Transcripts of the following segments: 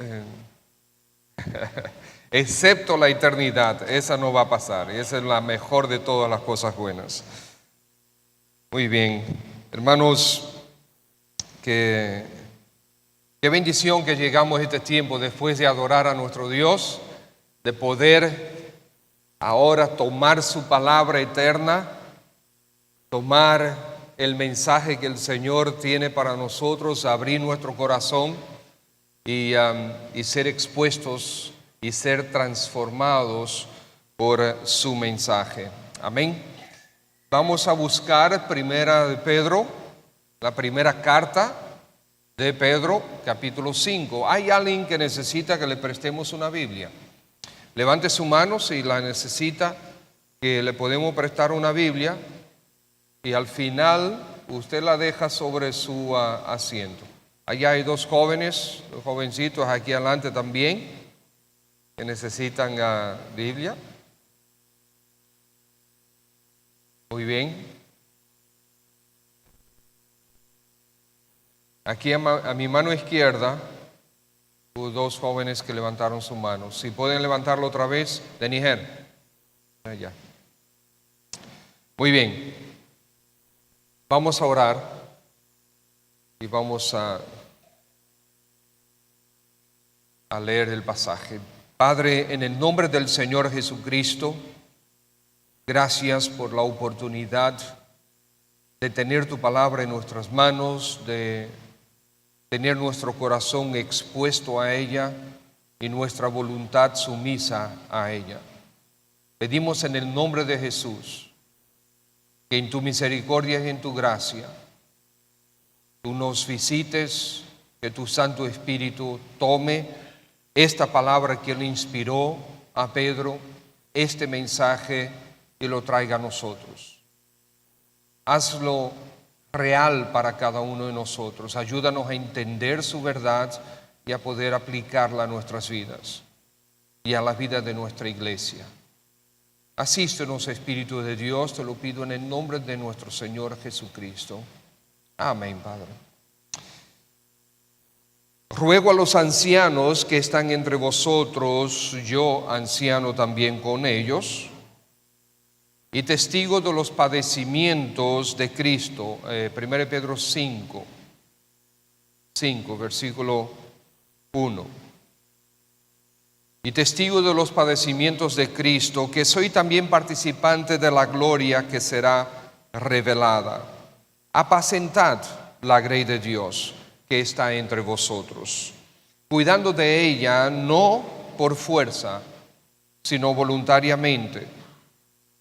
eh, excepto la eternidad, esa no va a pasar. Esa es la mejor de todas las cosas buenas. Muy bien, hermanos, qué bendición que llegamos a este tiempo después de adorar a nuestro Dios, de poder ahora tomar su palabra eterna, tomar el mensaje que el Señor tiene para nosotros, abrir nuestro corazón y ser expuestos y ser transformados por su mensaje. Amén. Vamos a buscar Primera de Pedro, la primera carta de Pedro, capítulo 5. ¿Hay alguien que necesita que le prestemos una Biblia? Levante su mano si la necesita, que le podemos prestar una Biblia, y al final usted la deja sobre su asiento. Allá hay dos jóvenes, dos jovencitos aquí adelante también, que necesitan Biblia. Muy bien. Aquí a mi mano izquierda, hubo dos jóvenes que levantaron su mano. Si pueden levantarlo otra vez, de Níger. Allá. Muy bien. Vamos a orar y vamos a leer el pasaje. Padre, en el nombre del Señor Jesucristo, gracias por la oportunidad de tener tu palabra en nuestras manos, de tener nuestro corazón expuesto a ella y nuestra voluntad sumisa a ella. Pedimos en el nombre de Jesús que en tu misericordia y en tu gracia tú nos visites, que tu Santo Espíritu tome esta palabra que Él inspiró a Pedro, este mensaje, y lo traiga a nosotros. Hazlo real para cada uno de nosotros. Ayúdanos a entender su verdad y a poder aplicarla a nuestras vidas y a la vida de nuestra iglesia. Asístenos, Espíritu de Dios, te lo pido en el nombre de nuestro Señor Jesucristo. Amén, Padre. Ruego a los ancianos que están entre vosotros, yo anciano también con ellos, y testigo de los padecimientos de Cristo. 1 Pedro 5, versículo 1. Y testigo de los padecimientos de Cristo, que soy también participante de la gloria que será revelada. Apacentad la grey de Dios que está entre vosotros, cuidando de ella no por fuerza, sino voluntariamente,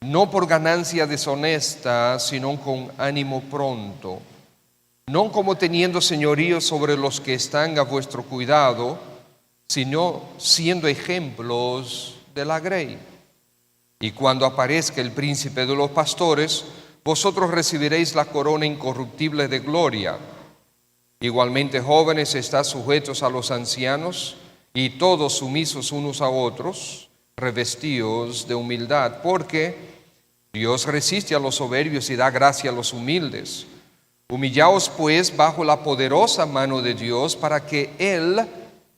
no por ganancia deshonesta, sino con ánimo pronto, no como teniendo señorío sobre los que están a vuestro cuidado, sino siendo ejemplos de la grey. Y cuando aparezca el príncipe de los pastores, vosotros recibiréis la corona incorruptible de gloria. Igualmente, jóvenes, estad sujetos a los ancianos, y todos sumisos unos a otros, revestidos de humildad, porque Dios resiste a los soberbios y da gracia a los humildes. Humillaos pues bajo la poderosa mano de Dios, para que Él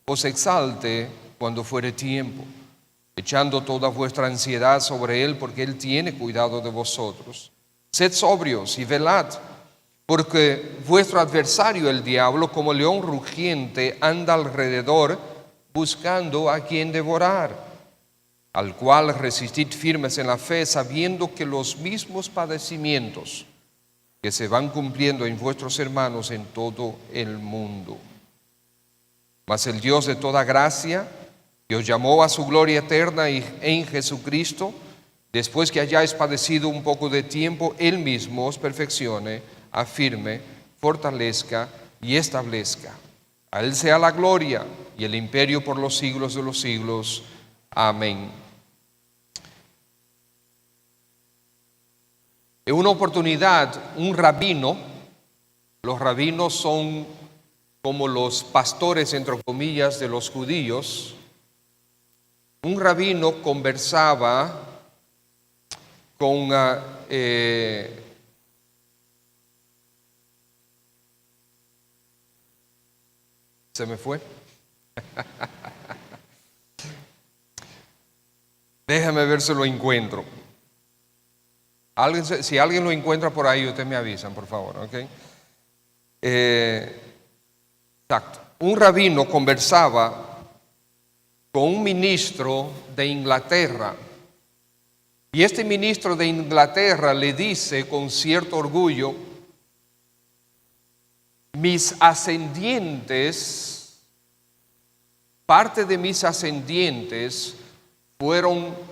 os exalte cuando fuere tiempo, echando toda vuestra ansiedad sobre Él, porque Él tiene cuidado de vosotros. Sed sobrios y velad, porque vuestro adversario el diablo, como león rugiente, anda alrededor buscando a quien devorar, al cual resistid firmes en la fe, sabiendo que los mismos padecimientos que se van cumpliendo en vuestros hermanos en todo el mundo. Mas el Dios de toda gracia, que os llamó a su gloria eterna en Jesucristo, después que hayáis padecido un poco de tiempo, Él mismo os perfeccione, afirme, fortalezca y establezca. A Él sea la gloria y el imperio por los siglos de los siglos. Amén. En una oportunidad, un rabino, los rabinos son como los pastores, entre comillas, de los judíos. Un rabino conversaba con se me fue Déjame ver si lo encuentro. Si alguien lo encuentra por ahí, ustedes me avisan, por favor, ¿ok? Exacto. Un rabino conversaba con un ministro de Inglaterra. Y este ministro de Inglaterra le dice con cierto orgullo: mis ascendientes, parte de mis ascendientes fueron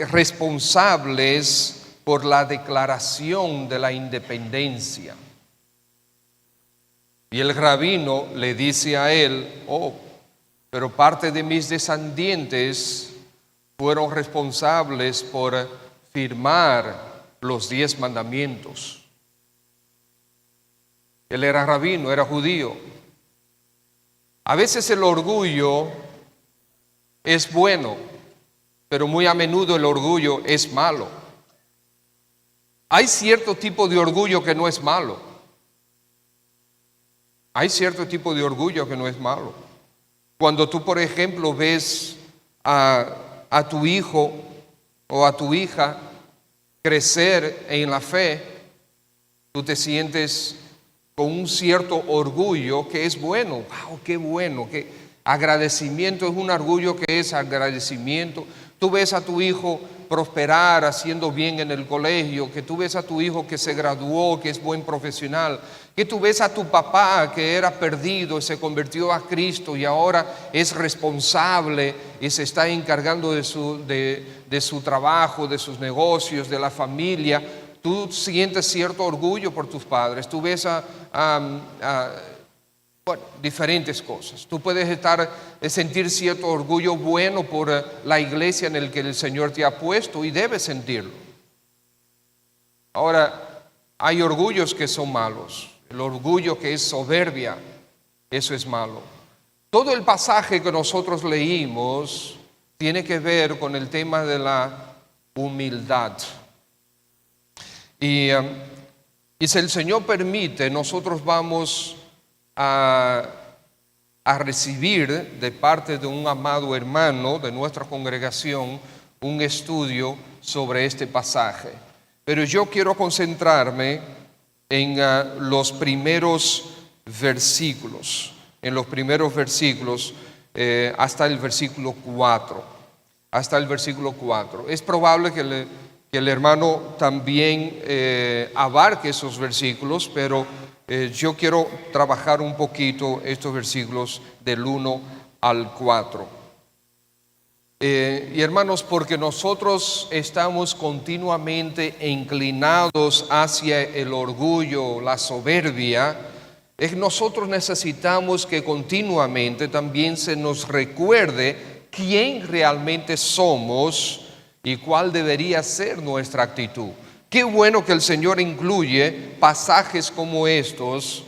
responsables por la declaración de la independencia. Y el rabino le dice a él: oh, pero parte de mis descendientes fueron responsables por firmar los 10 mandamientos. Él era rabino, era judío. A veces el orgullo es bueno, pero muy a menudo el orgullo es malo. Hay cierto tipo de orgullo que no es malo. Hay cierto tipo de orgullo que no es malo. Cuando tú, por ejemplo, ves a tu hijo o a tu hija crecer en la fe, tú te sientes con un cierto orgullo que es bueno. ¡Wow! ¡Qué bueno! ¡Qué agradecimiento! Es un orgullo que es agradecimiento. Tú ves a tu hijo prosperar haciendo bien en el colegio, que tú ves a tu hijo que se graduó, que es buen profesional, que tú ves a tu papá que era perdido y se convirtió a Cristo y ahora es responsable y se está encargando de su trabajo, de sus negocios, de la familia. Tú sientes cierto orgullo por tus padres. Tú ves diferentes cosas. Tú puedes sentir cierto orgullo bueno por la iglesia en la que el Señor te ha puesto y debes sentirlo. Ahora, hay orgullos que son malos. El orgullo que es soberbia, eso es malo. Todo el pasaje que nosotros leímos tiene que ver con el tema de la humildad. Y si el Señor permite, nosotros vamos a recibir de parte de un amado hermano de nuestra congregación un estudio sobre este pasaje. Pero yo quiero concentrarme en los primeros versículos, hasta el versículo 4. Hasta el versículo 4. Es probable que el hermano también abarque esos versículos, pero yo quiero trabajar un poquito estos versículos del 1 al 4. Y hermanos, porque nosotros estamos continuamente inclinados hacia el orgullo, la soberbia, nosotros necesitamos que continuamente también se nos recuerde quién realmente somos y cuál debería ser nuestra actitud. Qué bueno que el Señor incluye pasajes como estos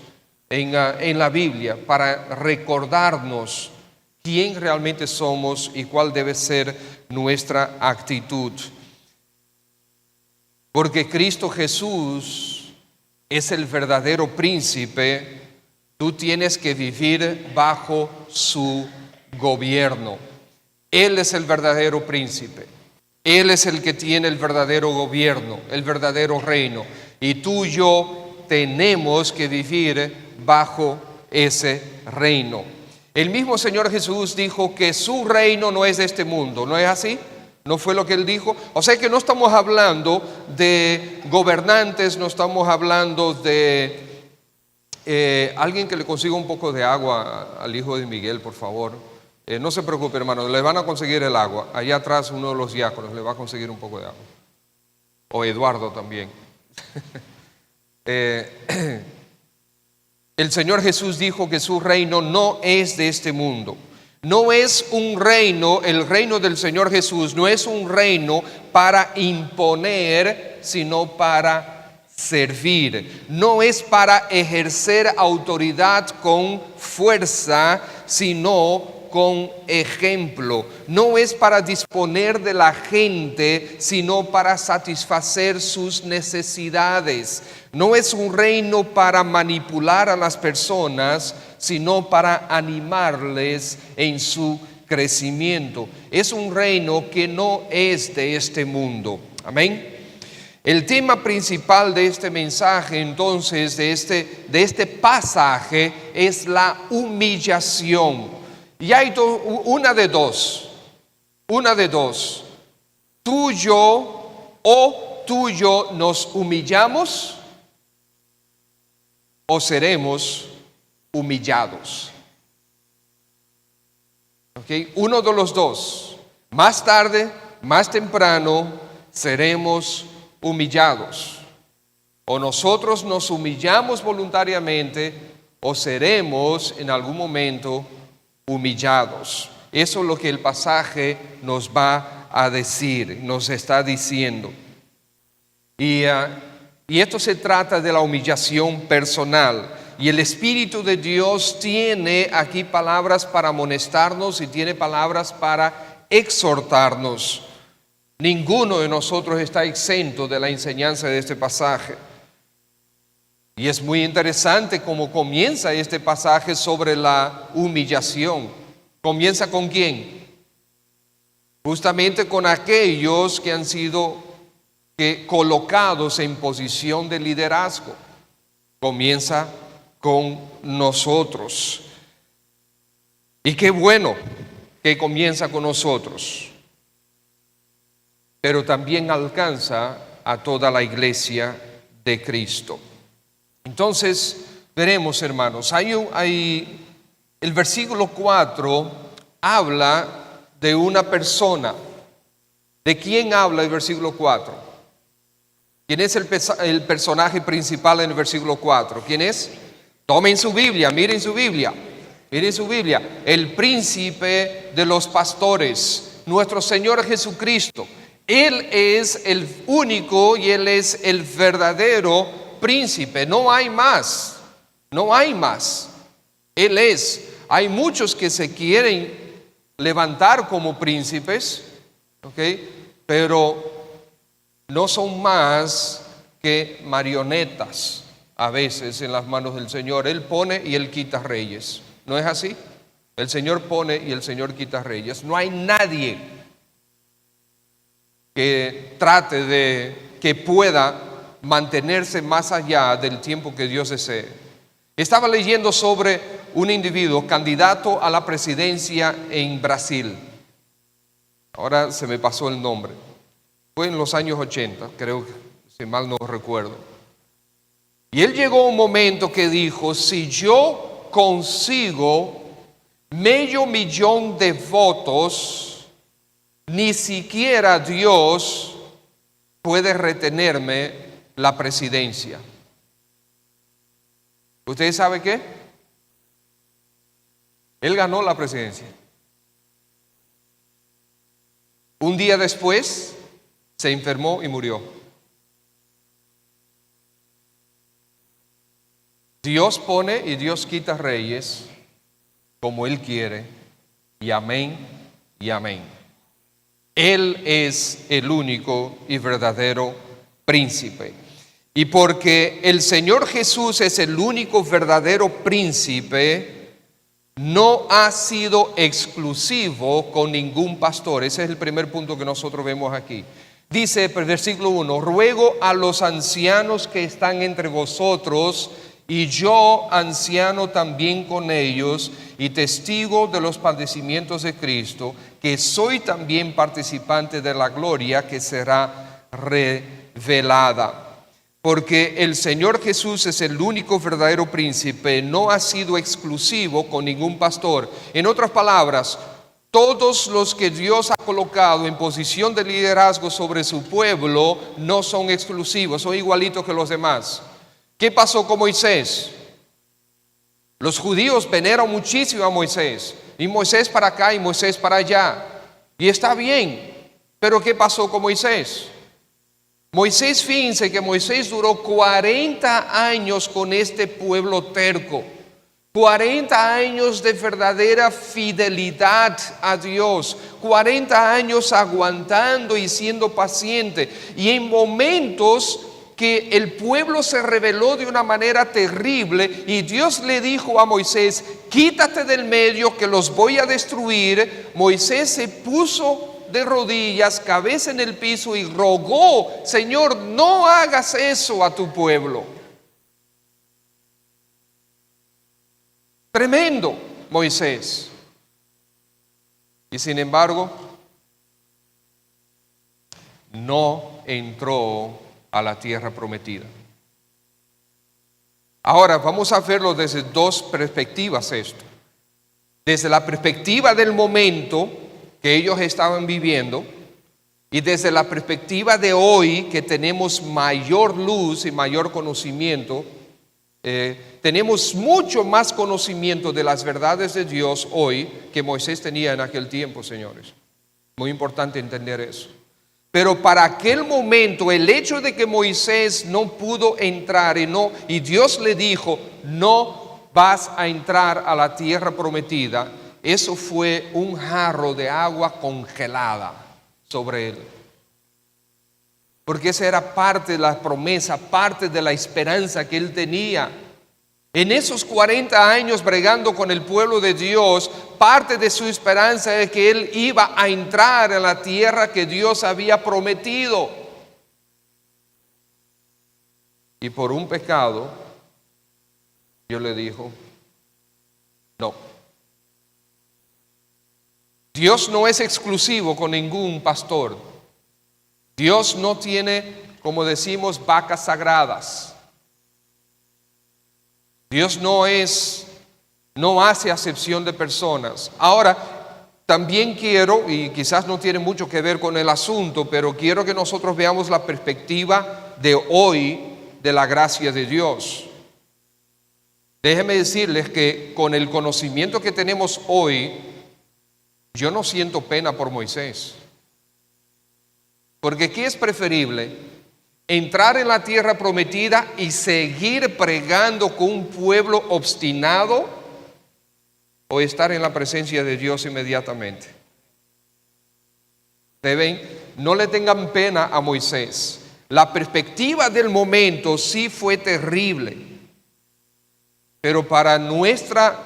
en la Biblia para recordarnos quién realmente somos y cuál debe ser nuestra actitud. Porque Cristo Jesús es el verdadero príncipe, tú tienes que vivir bajo su gobierno. Él es el verdadero príncipe. Él es el que tiene el verdadero gobierno, el verdadero reino. Y tú y yo tenemos que vivir bajo ese reino. El mismo Señor Jesús dijo que su reino no es de este mundo, ¿no es así? ¿No fue lo que Él dijo? O sea que no estamos hablando de gobernantes, no estamos hablando de alguien que le consiga un poco de agua al hijo de Miguel, por favor. No se preocupe, hermano, le van a conseguir el agua. Allá atrás uno de los diáconos le va a conseguir un poco de agua. O Eduardo también. El Señor Jesús dijo que su reino no es de este mundo. No es un reino, el reino del Señor Jesús no es un reino para imponer, sino para servir. No es para ejercer autoridad con fuerza, sino con ejemplo. No es para disponer de la gente, sino para satisfacer sus necesidades. No es un reino para manipular a las personas, sino para animarles en su crecimiento. Es un reino que no es de este mundo. Amén. El tema principal de este mensaje, entonces, de este pasaje, es la humillación. Y hay una de dos. Tú y yo nos humillamos o seremos humillados. ¿Okay? Uno de los dos. Más tarde, más temprano, seremos humillados. O nosotros nos humillamos voluntariamente o seremos en algún momento humillados. Eso es lo que el pasaje nos va a decir, nos está diciendo. Y esto se trata de la humillación personal. Y el Espíritu de Dios tiene aquí palabras para amonestarnos y tiene palabras para exhortarnos. Ninguno de nosotros está exento de la enseñanza de este pasaje. Y es muy interesante cómo comienza este pasaje sobre la humillación. ¿Comienza con quién? Justamente con aquellos que han sido colocados en posición de liderazgo. Comienza con nosotros. Y qué bueno que comienza con nosotros. Pero también alcanza a toda la iglesia de Cristo. Entonces, veremos, hermanos, el versículo 4 habla de una persona. ¿De quién habla el versículo 4? ¿Quién es el personaje principal en el versículo 4? ¿Quién es? Tomen su Biblia, miren su Biblia. Miren su Biblia. El príncipe de los pastores, nuestro Señor Jesucristo. Él es el único y Él es el verdadero príncipe. No hay más. No hay más. Él es. Hay muchos que se quieren levantar como príncipes, pero no son más que marionetas a veces en las manos del Señor. Él pone y Él quita reyes. ¿No es así? El Señor pone y el Señor quita reyes. No hay nadie que que pueda mantenerse más allá del tiempo que Dios desee. Estaba leyendo sobre un individuo candidato a la presidencia en Brasil. Ahora se me pasó el nombre. Fue en los años 80, creo, si mal no recuerdo. Y él llegó a un momento que dijo: si yo consigo 500,000 de votos, ni siquiera Dios puede retenerme la presidencia. ¿Ustedes saben qué? Él ganó la presidencia. Un día después se enfermó y murió. Dios pone y Dios quita reyes como Él quiere, y amén y amén. Él es el único y verdadero príncipe. Y porque el Señor Jesús es el único verdadero príncipe, no ha sido exclusivo con ningún pastor. Ese es el primer punto que nosotros vemos aquí. Dice el versículo 1: ruego a los ancianos que están entre vosotros, y yo, anciano también con ellos, y testigo de los padecimientos de Cristo, que soy también participante de la gloria que será revelada. Porque el Señor Jesús es el único verdadero príncipe, no ha sido exclusivo con ningún pastor. En otras palabras, todos los que Dios ha colocado en posición de liderazgo sobre su pueblo no son exclusivos, son igualitos que los demás. ¿Qué pasó con Moisés? Los judíos veneran muchísimo a Moisés, y Moisés para acá y Moisés para allá, y está bien, pero ¿qué pasó con Moisés? Moisés, fíjense que Moisés duró 40 años con este pueblo terco, 40 años de verdadera fidelidad a Dios, 40 años aguantando y siendo paciente, y en momentos que el pueblo se rebeló de una manera terrible y Dios le dijo a Moisés: quítate del medio que los voy a destruir. Moisés se puso de rodillas, cabeza en el piso, y rogó: Señor, no hagas eso a tu pueblo. Tremendo, Moisés. Y sin embargo, no entró a la tierra prometida. Ahora vamos a verlo desde dos perspectivas esto. Desde la perspectiva del momento que ellos estaban viviendo y desde la perspectiva de hoy, que tenemos mayor luz y mayor conocimiento. Tenemos mucho más conocimiento de las verdades de Dios hoy que Moisés tenía en aquel tiempo, señores. Muy importante entender eso. Pero para aquel momento, el hecho de que Moisés no pudo entrar y Dios le dijo: no vas a entrar a la tierra prometida, eso fue un jarro de agua congelada sobre él. Porque esa era parte de la promesa, parte de la esperanza que él tenía. En esos 40 años bregando con el pueblo de Dios, parte de su esperanza es que él iba a entrar en la tierra que Dios había prometido. Y por un pecado, Dios le dijo: no. Dios no es exclusivo con ningún pastor. Dios no tiene, como decimos, vacas sagradas. Dios no hace acepción de personas. Ahora, también quiero, y quizás no tiene mucho que ver con el asunto, pero quiero que nosotros veamos la perspectiva de hoy de la gracia de Dios. Déjenme decirles que con el conocimiento que tenemos hoy, yo no siento pena por Moisés. Porque ¿qué es preferible? ¿Entrar en la tierra prometida y seguir pregando con un pueblo obstinado, o estar en la presencia de Dios inmediatamente? No le tengan pena a Moisés. La perspectiva del momento sí fue terrible, pero para nuestra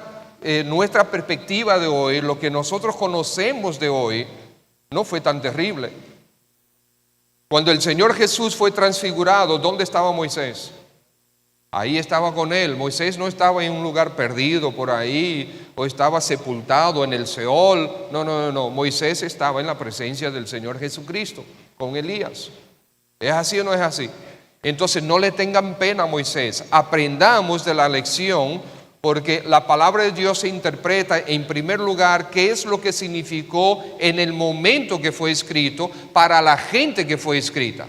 perspectiva de hoy, lo que nosotros conocemos de hoy, no fue tan terrible. Cuando el Señor Jesús fue transfigurado, ¿dónde estaba Moisés? Ahí estaba con él. Moisés no estaba en un lugar perdido por ahí, o estaba sepultado en el Seol. No. Moisés estaba en la presencia del Señor Jesucristo, con Elías. ¿Es así o no es así? Entonces no le tengan pena a Moisés. Aprendamos de la lección, porque la palabra de Dios se interpreta en primer lugar qué es lo que significó en el momento que fue escrito para la gente que fue escrita.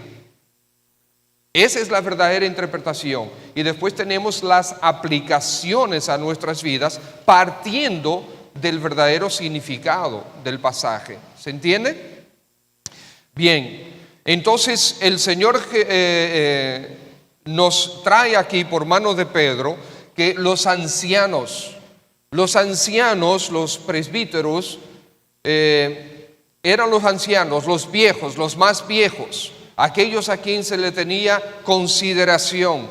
Esa es la verdadera interpretación. Y después tenemos las aplicaciones a nuestras vidas partiendo del verdadero significado del pasaje. ¿Se entiende? Bien, entonces el Señor nos trae aquí por mano de Pedro que los ancianos, los presbíteros, eran los ancianos, los viejos, los más viejos, aquellos a quien se le tenía consideración.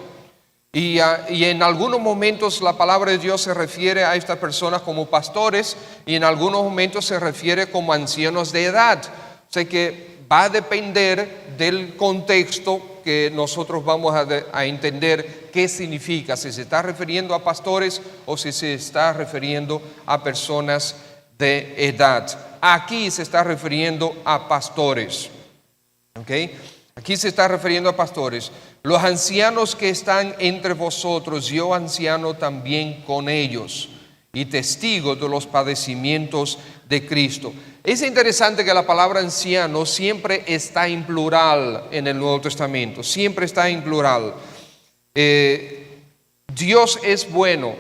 Y en algunos momentos la palabra de Dios se refiere a estas personas como pastores, y en algunos momentos se refiere como ancianos de edad. O sea que va a depender del contexto que nosotros vamos a entender qué significa, si se está refiriendo a pastores o si se está refiriendo a personas de edad. Aquí se está refiriendo a pastores. ¿Okay? Aquí se está refiriendo a pastores. Los ancianos que están entre vosotros, yo anciano también con ellos, y testigo de los padecimientos de Cristo. Es interesante que la palabra anciano siempre está en plural en el Nuevo Testamento, siempre está en plural. Dios es bueno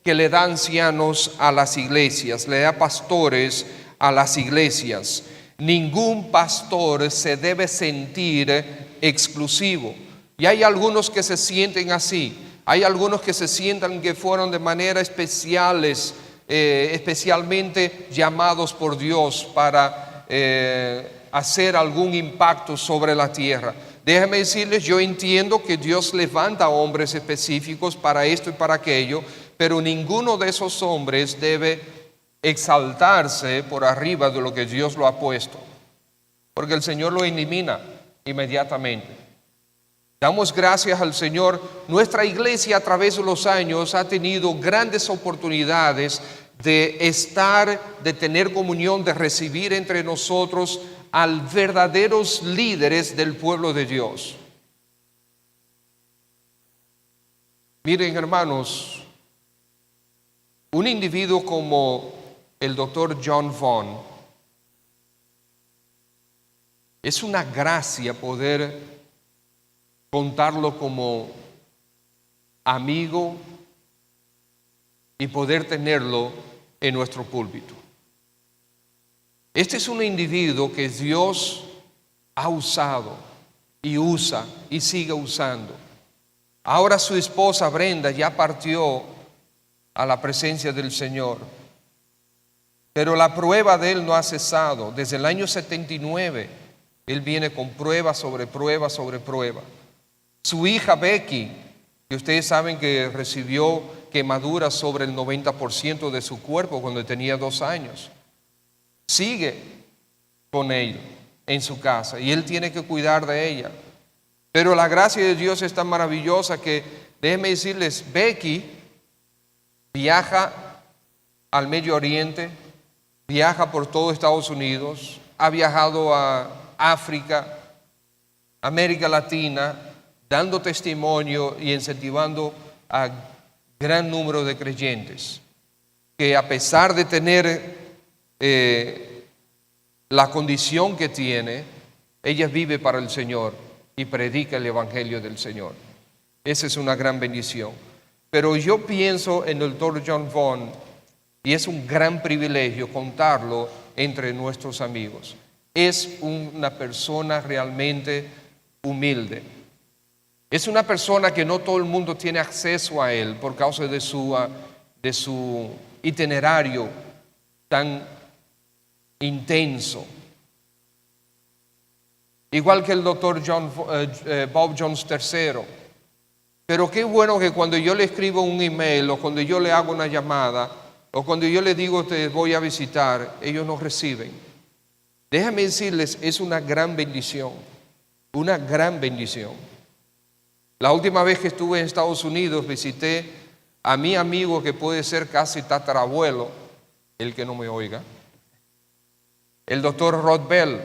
que le da ancianos a las iglesias, le da pastores a las iglesias. Ningún pastor se debe sentir exclusivo. Y hay algunos que se sienten así. Hay algunos que se sientan que fueron de manera especialmente llamados por Dios para hacer algún impacto sobre la tierra. Déjenme decirles, yo entiendo que Dios levanta hombres específicos para esto y para aquello, pero ninguno de esos hombres debe exaltarse por arriba de lo que Dios lo ha puesto, porque el Señor lo elimina inmediatamente. Damos gracias al Señor. Nuestra iglesia a través de los años ha tenido grandes oportunidades de estar, de tener comunión, de recibir entre nosotros a verdaderos líderes del pueblo de Dios. Miren, hermanos, un individuo como el doctor John Vaughn, es una gracia poder contarlo como amigo y poder tenerlo en nuestro púlpito. Este es un individuo que Dios ha usado y usa y sigue usando. Ahora su esposa Brenda ya partió a la presencia del Señor, pero la prueba de él no ha cesado. Desde el año 79 él viene con prueba sobre prueba sobre prueba. Su hija Becky, que ustedes saben que recibió quemaduras sobre el 90% de su cuerpo cuando tenía 2 años, sigue con él en su casa y él tiene que cuidar de ella. Pero la gracia de Dios es tan maravillosa que, déjenme decirles, Becky viaja al Medio Oriente, viaja por todo Estados Unidos, ha viajado a África, América Latina, dando testimonio y incentivando a gran número de creyentes que, a pesar de tener la condición que tiene, ella vive para el Señor y predica el Evangelio del Señor. Esa es una gran bendición. Pero yo pienso en el Dr. John Vaughn, y es un gran privilegio contarlo entre nuestros amigos. Es una persona realmente humilde. Es una persona que no todo el mundo tiene acceso a él por causa de su itinerario tan intenso. Igual que el doctor Bob Jones III. Pero qué bueno que cuando yo le escribo un email o cuando yo le hago una llamada o cuando yo le digo te voy a visitar, ellos nos reciben. Déjame decirles, es una gran bendición, una gran bendición. La última vez que estuve en Estados Unidos visité a mi amigo que puede ser casi tatarabuelo, el que no me oiga, el doctor Rod Bell.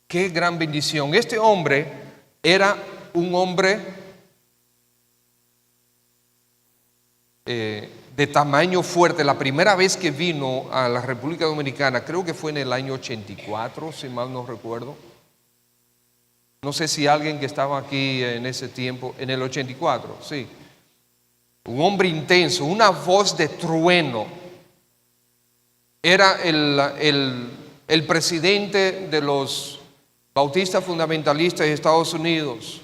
Qué gran bendición. Este hombre era un hombre de tamaño fuerte. La primera vez que vino a la República Dominicana, creo que fue en el año 84, si mal no recuerdo. No sé si alguien que estaba aquí en ese tiempo, en el 84, sí. Un hombre intenso, una voz de trueno. Era el presidente de los bautistas fundamentalistas de Estados Unidos.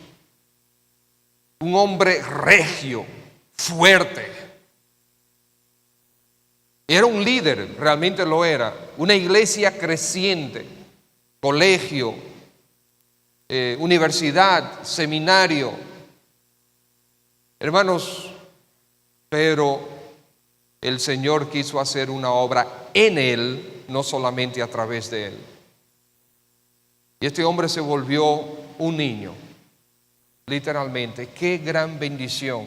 Un hombre regio, fuerte. Era un líder, realmente lo era. Una iglesia creciente, colegio, universidad, seminario. Hermanos, pero el Señor quiso hacer una obra en él, no solamente a través de él. Y este hombre se volvió un niño, literalmente. Qué gran bendición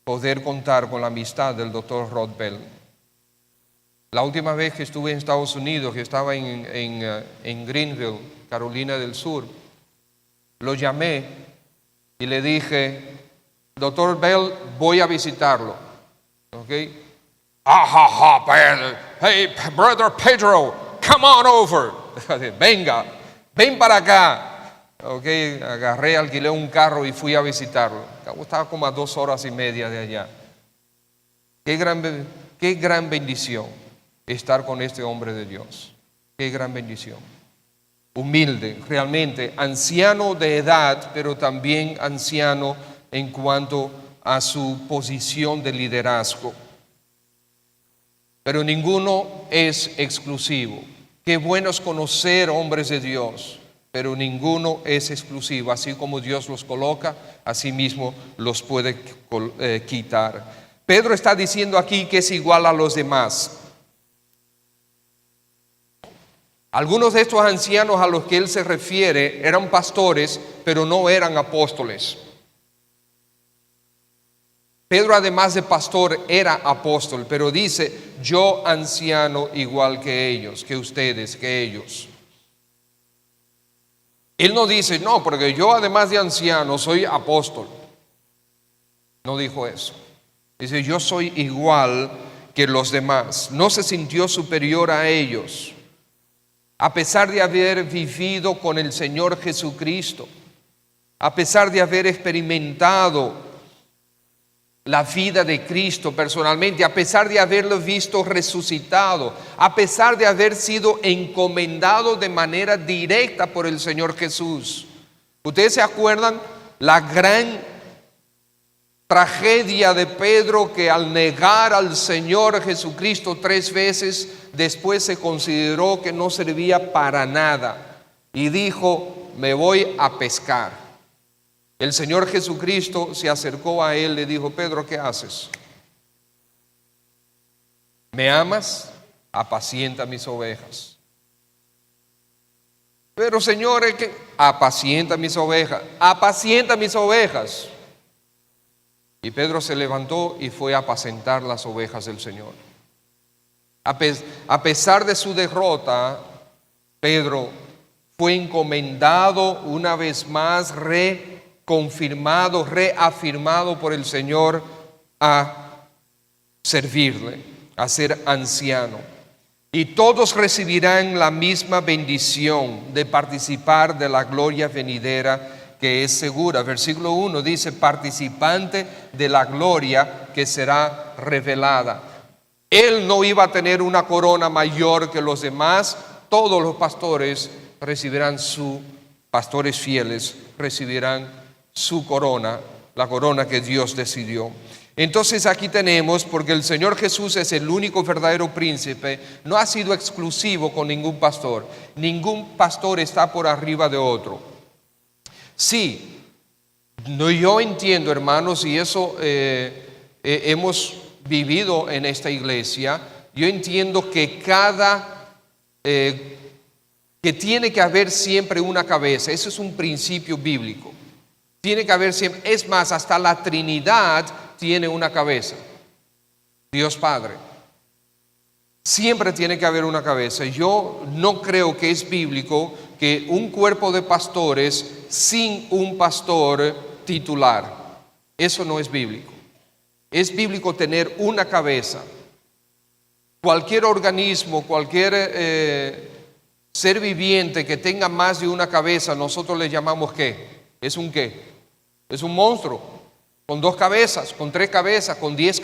poder contar con la amistad del doctor Rod Bell. La última vez que estuve en Estados Unidos, que estaba en Greenville, Carolina del Sur, lo llamé y le dije, doctor Bell, voy a visitarlo. ¿Ok? Bell. Hey, brother Pedro, come on over. Venga, ven para acá. Ok, agarré, alquilé un carro y fui a visitarlo. Estaba como a 2 horas y media de allá. Qué gran bendición estar con este hombre de Dios. Qué gran bendición. Humilde, realmente, anciano de edad, pero también anciano en cuanto a su posición de liderazgo. Pero ninguno es exclusivo. Qué bueno es conocer hombres de Dios, pero ninguno es exclusivo. Así como Dios los coloca, así mismo los puede quitar. Pedro está diciendo aquí que es igual a los demás. Algunos de estos ancianos a los que él se refiere eran pastores, pero no eran apóstoles. Pedro, además de pastor, era apóstol, pero dice: yo anciano igual que ellos, que ustedes, que ellos. Él no dice: no, porque yo además de anciano soy apóstol. No dijo eso. Dice: yo soy igual que los demás. No se sintió superior a ellos, a pesar de haber vivido con el Señor Jesucristo, a pesar de haber experimentado la vida de Cristo personalmente, a pesar de haberlo visto resucitado, a pesar de haber sido encomendado de manera directa por el Señor Jesús. ¿Ustedes se acuerdan la gran tragedia de Pedro, que al negar al Señor Jesucristo 3 veces, después se consideró que no servía para nada y dijo: me voy a pescar? El Señor Jesucristo se acercó a él, le dijo: Pedro, ¿qué haces? ¿Me amas? Apacienta mis ovejas. Pero Señor, apacienta mis ovejas, apacienta mis ovejas. Y Pedro se levantó y fue a apacentar las ovejas del Señor. A pesar de su derrota, Pedro fue encomendado una vez más, reconfirmado, reafirmado por el Señor a servirle, a ser anciano. Y todos recibirán la misma bendición de participar de la gloria venidera, que es segura. Versículo 1 dice: participante de la gloria que será revelada. Él no iba a tener una corona mayor que los demás. Todos los pastores recibirán pastores fieles recibirán su corona, la corona que Dios decidió. Entonces aquí tenemos, porque el Señor Jesús es el único verdadero príncipe, no ha sido exclusivo con ningún pastor. Ningún pastor está por arriba de otro. Sí, yo entiendo, hermanos, y eso hemos vivido en esta iglesia. Yo entiendo que que tiene que haber siempre una cabeza. Eso es un principio bíblico. Tiene que haber siempre, es más, hasta la Trinidad tiene una cabeza. Dios Padre. Siempre tiene que haber una cabeza. Yo no creo que es bíblico que un cuerpo de pastores sin un pastor titular. Eso no es bíblico. Es bíblico tener una cabeza. Cualquier organismo, cualquier ser viviente que tenga más de una cabeza, nosotros le llamamos ¿qué? ¿Es un qué? Es un monstruo, con 2 cabezas, con 3 cabezas, con 10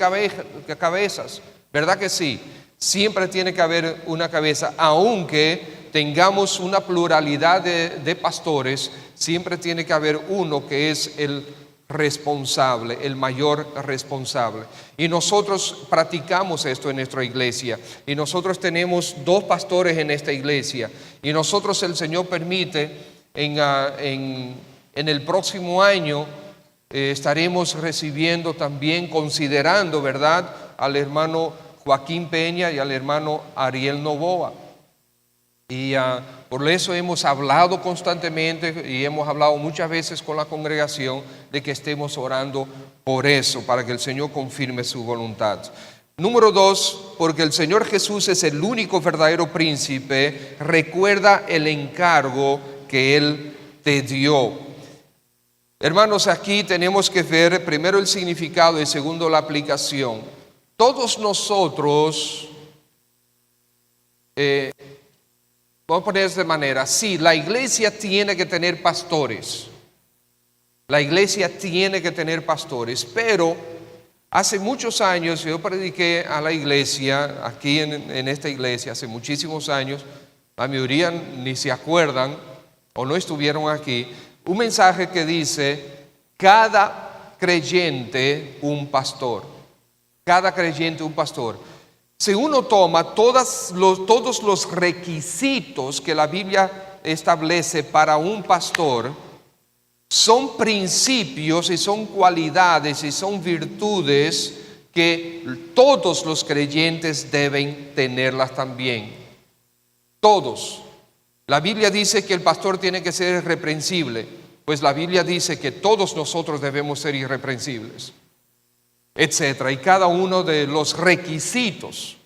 cabezas. ¿Verdad que sí? Siempre tiene que haber una cabeza, aunque tengamos una pluralidad de pastores, siempre tiene que haber uno que es el responsable, el mayor responsable. Y nosotros practicamos esto en nuestra iglesia. Y nosotros tenemos 2 pastores en esta iglesia. Y nosotros, el Señor permite, en el próximo año estaremos recibiendo también, considerando, ¿verdad?, al hermano Joaquín Peña y al hermano Ariel Novoa. Y por eso hemos hablado constantemente y hemos hablado muchas veces con la congregación de que estemos orando por eso, para que el Señor confirme su voluntad. Número 2, porque el Señor Jesús es el único verdadero príncipe, recuerda el encargo que Él te dio. Hermanos, aquí tenemos que ver primero el significado y segundo la aplicación. Todos nosotros, vamos a poner de esta manera, sí, la iglesia tiene que tener pastores. La iglesia tiene que tener pastores, pero hace muchos años yo prediqué a la iglesia, aquí en esta iglesia, hace muchísimos años, la mayoría ni se acuerdan o no estuvieron aquí, un mensaje que dice: cada creyente un pastor. Cada creyente un pastor. Si uno toma todos los requisitos que la Biblia establece para un pastor, son principios y son cualidades y son virtudes que todos los creyentes deben tenerlas también. Todos. La Biblia dice que el pastor tiene que ser irreprensible, pues la Biblia dice que todos nosotros debemos ser irreprensibles, etcétera, y cada uno de los requisitos.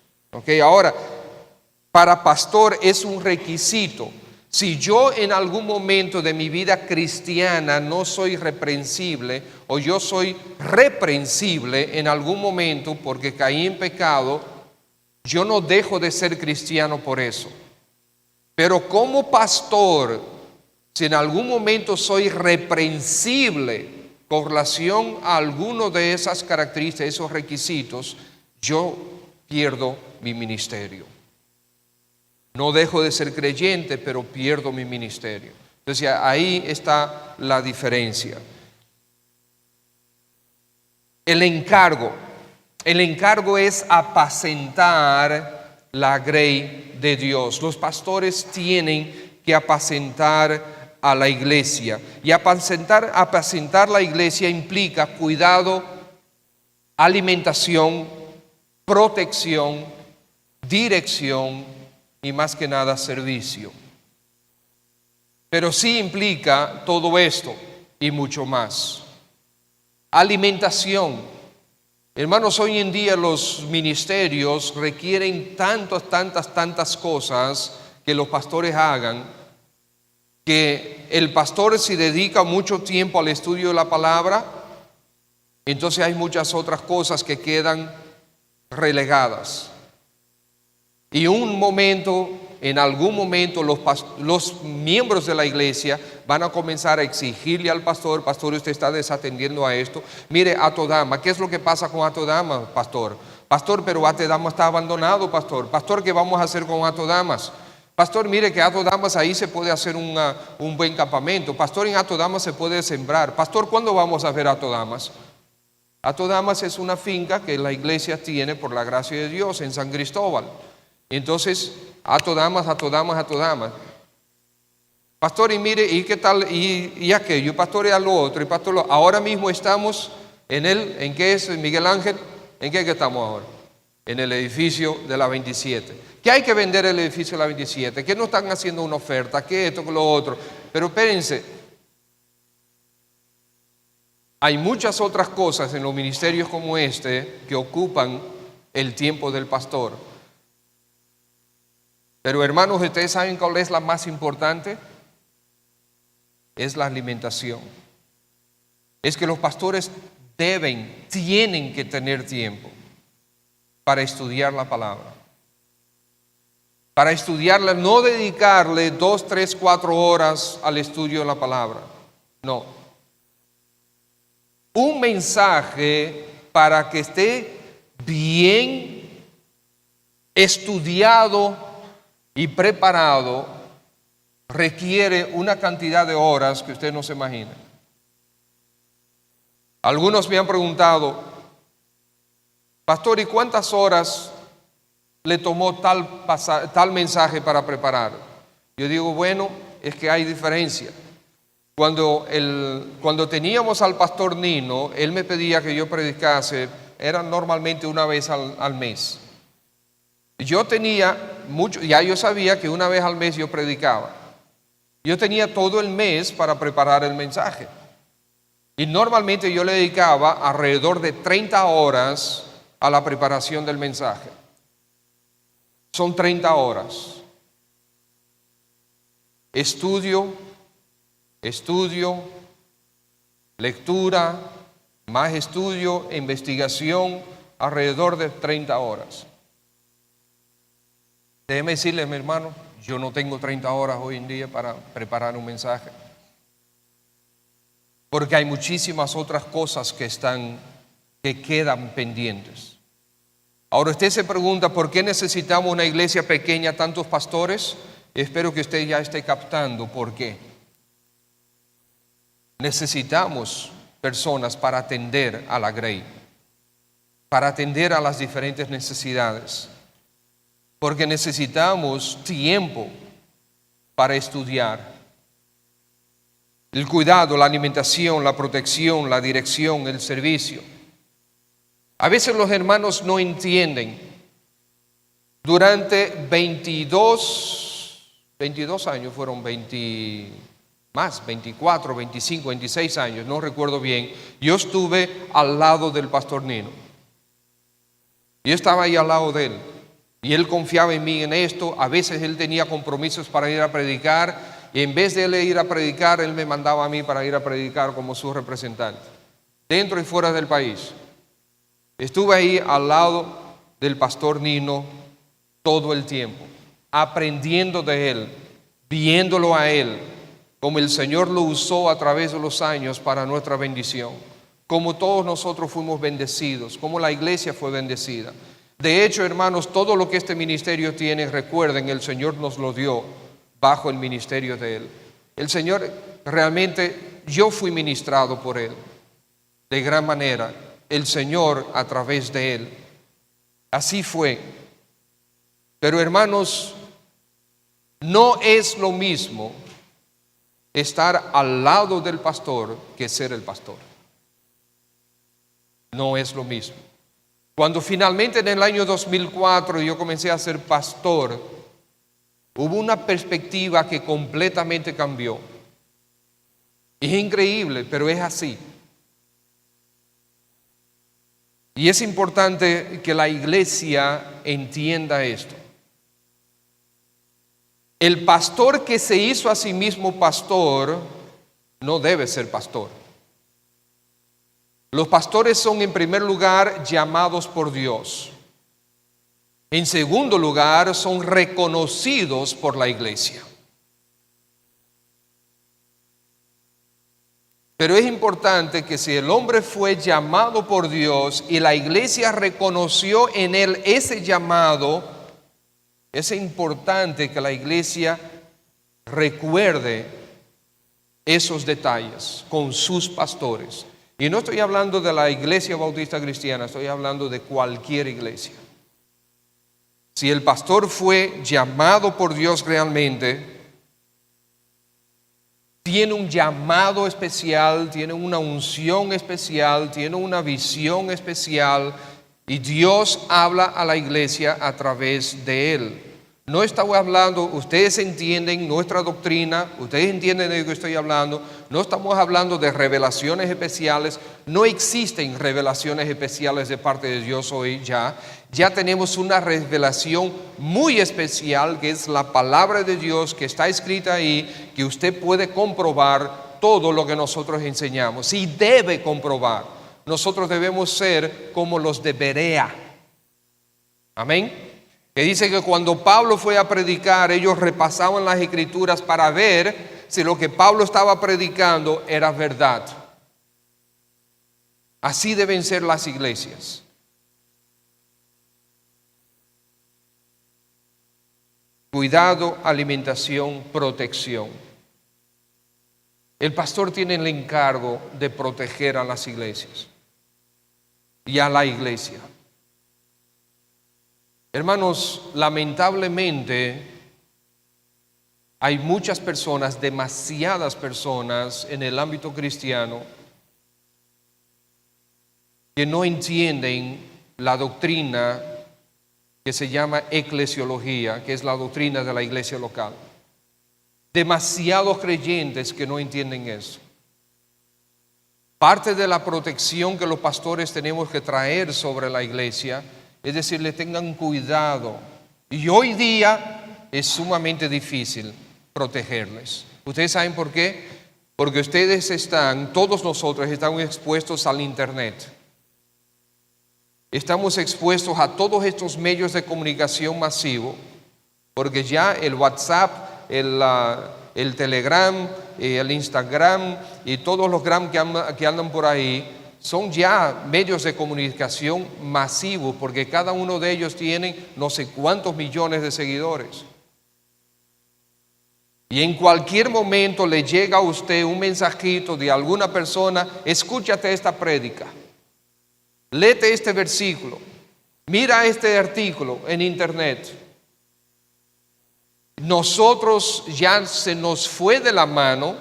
Ahora, para pastor es un requisito. Si yo en algún momento de mi vida cristiana no soy reprensible, o yo soy reprensible en algún momento porque caí en pecado, yo no dejo de ser cristiano por eso. Pero como pastor, si en algún momento soy reprensible con relación a alguno de esas características, esos requisitos, yo pierdo mi ministerio. No dejo de ser creyente, pero pierdo mi ministerio. Entonces ahí está la diferencia. El encargo es apacentar la grey de Dios. Los pastores tienen que apacentar a la iglesia. Y apacentar la iglesia implica cuidado, alimentación, protección, dirección y más que nada servicio. Pero sí implica todo esto y mucho más. Alimentación. Hermanos, hoy en día los ministerios requieren tantas cosas que los pastores hagan, que el pastor si dedica mucho tiempo al estudio de la palabra, entonces hay muchas otras cosas que quedan relegadas. Y en algún momento los miembros de la iglesia van a comenzar a exigirle al pastor: pastor, usted está desatendiendo a esto. Mire, Atodama, ¿qué es lo que pasa con Atodama, pastor? Pastor, pero Atodama está abandonado, pastor. Pastor, ¿qué vamos a hacer con Atodamas? Pastor, mire que Atodamas ahí se puede hacer un buen campamento. Pastor, en Atodamas se puede sembrar. Pastor, ¿cuándo vamos a ver Atodamas? Atodamas es una finca que la iglesia tiene por la gracia de Dios en San Cristóbal. Entonces, Atodamas. Pastor, y mire, ¿y qué tal? Y aquello, pastor, y a lo otro, y pastor, ahora mismo estamos ¿en qué es, Miguel Ángel? ¿En qué estamos ahora? En el edificio de la 27. ¿Qué hay que vender el edificio de la 27? ¿Qué no están haciendo una oferta? ¿Qué esto, qué lo otro? Pero espérense, hay muchas otras cosas en los ministerios como este que ocupan el tiempo del pastor. Pero hermanos, ¿ustedes saben cuál es la más importante? Es la alimentación. Es que los pastores tienen que tener tiempo para estudiar la palabra. Para estudiarla, no dedicarle 2, 3, 4 horas al estudio de la palabra. No. Un mensaje para que esté bien estudiado y preparado requiere una cantidad de horas que usted no se imagina. Algunos me han preguntado: pastor, ¿y cuántas horas le tomó tal mensaje para preparar? Yo digo, bueno, es que hay diferencia. Cuando teníamos al pastor Nino, él me pedía que yo predicase, era normalmente una vez al mes. Yo tenía ya yo sabía que una vez al mes yo predicaba. Yo tenía todo el mes para preparar el mensaje. Y normalmente yo le dedicaba alrededor de 30 horas a la preparación del mensaje. Son 30 horas. Estudio, lectura, más estudio, investigación, alrededor de 30 horas. Déjeme decirles, mi hermano, yo no tengo 30 horas hoy en día para preparar un mensaje. Porque hay muchísimas otras cosas que quedan pendientes. Ahora usted se pregunta, ¿por qué necesitamos una iglesia pequeña, tantos pastores? Espero que usted ya esté captando por qué. Necesitamos personas para atender a la grey, para atender a las diferentes necesidades. porque necesitamos tiempo para estudiar. El cuidado, la alimentación, la protección, la dirección, el servicio. A veces los hermanos no entienden. Durante 22 años, fueron 24, 25, 26 años, no recuerdo bien, yo estuve al lado del pastor Nino. Yo estaba ahí al lado de él. Y él confiaba en mí en esto. A veces él tenía compromisos para ir a predicar. Y en vez de él ir a predicar, él me mandaba a mí para ir a predicar como su representante, dentro y fuera del país. Estuve ahí al lado del pastor Nino todo el tiempo, aprendiendo de él, viéndolo a él, como el Señor lo usó a través de los años para nuestra bendición, como todos nosotros fuimos bendecidos, como la iglesia fue bendecida. De hecho, hermanos, todo lo que este ministerio tiene, recuerden, el Señor nos lo dio bajo el ministerio de Él. El Señor, realmente, yo fui ministrado por Él de gran manera, el Señor a través de Él. Así fue. Pero hermanos, no es lo mismo estar al lado del pastor que ser el pastor. No es lo mismo. Cuando finalmente en el año 2004 yo comencé a ser pastor, hubo una perspectiva que completamente cambió. Es increíble, pero es así. Y es importante que la iglesia entienda esto. El pastor que se hizo a sí mismo pastor no debe ser pastor. Los pastores son en primer lugar llamados por Dios. En segundo lugar, son reconocidos por la iglesia. Pero es importante que si el hombre fue llamado por Dios y la iglesia reconoció en él ese llamado, es importante que la iglesia recuerde esos detalles con sus pastores. Y no estoy hablando de la Iglesia Bautista Cristiana, estoy hablando de cualquier iglesia. Si el pastor fue llamado por Dios realmente, tiene un llamado especial, tiene una unción especial, tiene una visión especial, y Dios habla a la iglesia a través de él. No estamos hablando, ustedes entienden nuestra doctrina, ustedes entienden de lo que estoy hablando, no estamos hablando de revelaciones especiales, no existen revelaciones especiales de parte de Dios hoy ya tenemos una revelación muy especial que es la palabra de Dios que está escrita ahí, que usted puede comprobar todo lo que nosotros enseñamos y debe comprobar. Nosotros debemos ser como los de Berea. Amén. Que dice que cuando Pablo fue a predicar, ellos repasaban las escrituras para ver si lo que Pablo estaba predicando era verdad. Así deben ser las iglesias. Cuidado, alimentación, protección. El pastor tiene el encargo de proteger a las iglesias y a la iglesia. Hermanos, lamentablemente hay muchas personas, demasiadas personas en el ámbito cristiano que no entienden la doctrina que se llama eclesiología, que es la doctrina de la iglesia local. Demasiados creyentes que no entienden eso. Parte de la protección que los pastores tenemos que traer sobre la iglesia es decirle, tengan cuidado. Y hoy día es sumamente difícil protegerles. ¿Ustedes saben por qué? Porque todos nosotros estamos expuestos al internet. Estamos expuestos a todos estos medios de comunicación masivo, porque ya el WhatsApp, el Telegram, el Instagram y todos los gram que andan por ahí son ya medios de comunicación masivos, porque cada uno de ellos tiene no sé cuántos millones de seguidores. Y en cualquier momento le llega a usted un mensajito de alguna persona, escúchate esta prédica, léete este versículo, mira este artículo en internet. nosotros ya se nos fue de la mano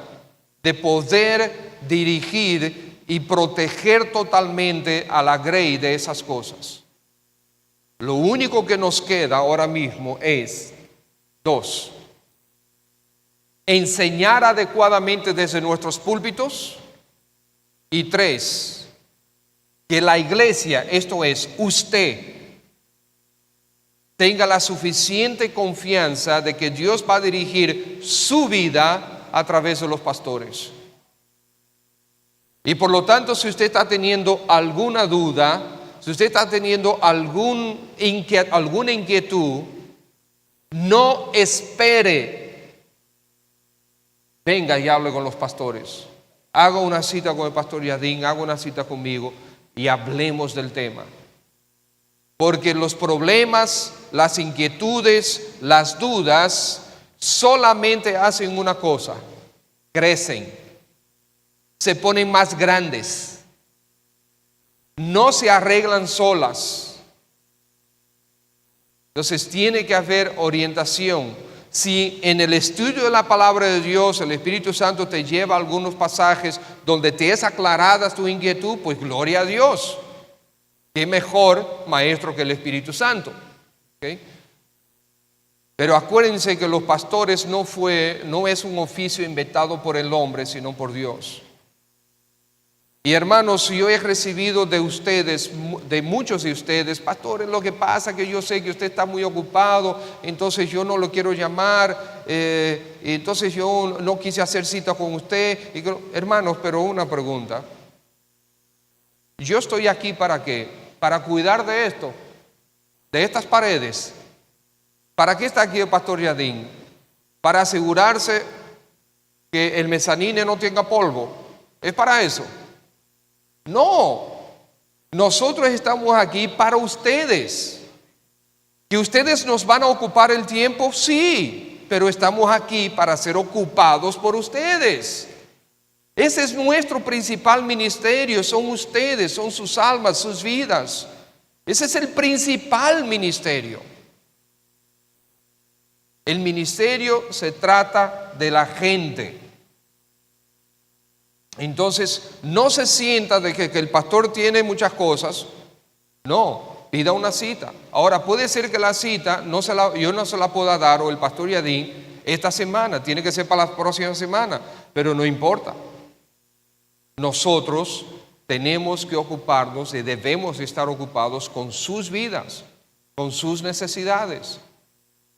de poder dirigir y proteger totalmente a la grey de esas cosas. Lo único que nos queda ahora mismo es 2. Enseñar adecuadamente desde nuestros púlpitos. Y 3. Que la iglesia, esto es, usted, tenga la suficiente confianza de que Dios va a dirigir su vida a través de los pastores. Y por lo tanto, si usted está teniendo alguna duda, si usted está teniendo alguna inquietud, no espere. Venga y hable con los pastores. Haga una cita con el pastor Yadín, haga una cita conmigo y hablemos del tema. Porque los problemas, las inquietudes, las dudas solamente hacen una cosa: crecen, se ponen más grandes, no se arreglan solas. Entonces tiene que haber orientación. Si en el estudio de la palabra de Dios el Espíritu Santo te lleva a algunos pasajes donde te es aclarada tu inquietud, pues gloria a Dios. Qué mejor maestro que el Espíritu Santo. ¿Okay? Pero acuérdense que los pastores no es un oficio inventado por el hombre, sino por Dios. Y hermanos, yo he recibido de ustedes, de muchos de ustedes: pastores, lo que pasa es que yo sé que usted está muy ocupado, entonces yo no lo quiero llamar, entonces yo no quise hacer cita con usted. Hermanos, pero una pregunta: yo estoy aquí ¿para qué? Para cuidar de esto, de estas paredes. ¿Para qué está aquí el pastor Yadín? Para asegurarse que el mezanine no tenga polvo. ¿Es para eso? No, nosotros estamos aquí para ustedes. ¿Que ustedes nos van a ocupar el tiempo? Sí, pero estamos aquí para ser ocupados por ustedes. Ese es nuestro principal ministerio, son ustedes, son sus almas, sus vidas. Ese es el principal ministerio. El ministerio se trata de la gente. Entonces, no se sienta de que el pastor tiene muchas cosas. No, pida una cita. Ahora, puede ser que la cita yo no se la pueda dar, o el pastor Yadín, esta semana. Tiene que ser para la próxima semana, pero no importa. Nosotros tenemos que ocuparnos y debemos estar ocupados con sus vidas, con sus necesidades.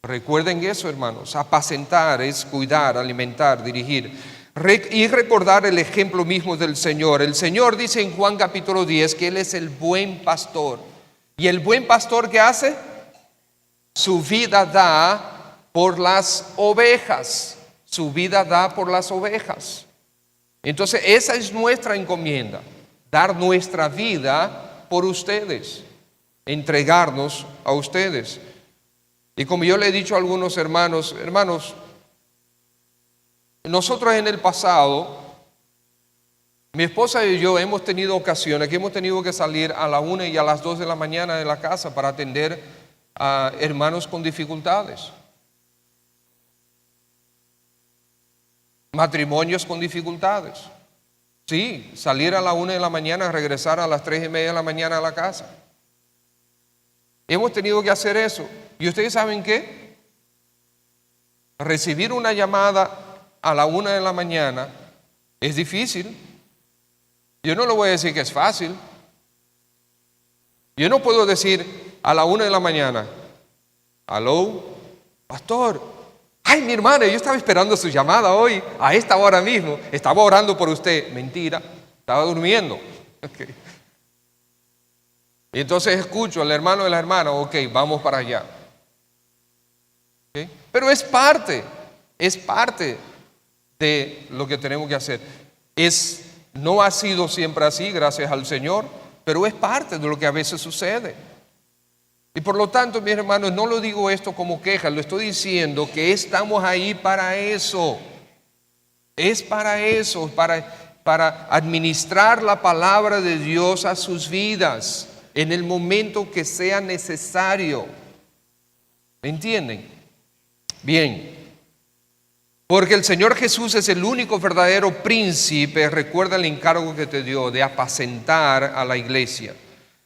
Recuerden eso, hermanos. Apacentar es cuidar, alimentar, dirigir. Y recordar el ejemplo mismo del Señor. El Señor dice en Juan capítulo 10 que Él es el buen pastor. ¿Y el buen pastor qué hace? Su vida da por las ovejas. Su vida da por las ovejas. Entonces esa es nuestra encomienda. Dar nuestra vida por ustedes. Entregarnos a ustedes. Y como yo le he dicho a algunos hermanos, nosotros en el pasado, mi esposa y yo hemos tenido ocasiones que hemos tenido que salir a la 1 y a las 2 de la mañana de la casa para atender a hermanos con dificultades. Matrimonios con dificultades. Sí, salir a la 1 de la mañana, regresar a las 3:30 de la mañana a la casa. Hemos tenido que hacer eso. ¿Y ustedes saben qué? Recibir una llamada a la 1 de la mañana es difícil. Yo no le voy a decir que es fácil. Yo no puedo decir a la 1 de la mañana: aló, pastor. Ay, mi hermana, yo estaba esperando su llamada hoy, a esta hora mismo. Estaba orando por usted. Mentira, estaba durmiendo. Okay. Y entonces escucho al hermano de la hermana: ok, vamos para allá. Okay. Pero es parte de lo que tenemos que hacer. No ha sido siempre así, gracias al Señor, pero es parte de lo que a veces sucede. Y por lo tanto, mis hermanos, no lo digo esto como queja, lo estoy diciendo que estamos ahí para eso. Es para eso, para administrar la palabra de Dios a sus vidas en el momento que sea necesario. ¿Me entienden? Bien, porque el Señor Jesús es el único verdadero príncipe. Recuerda el encargo que te dio de apacentar a la iglesia,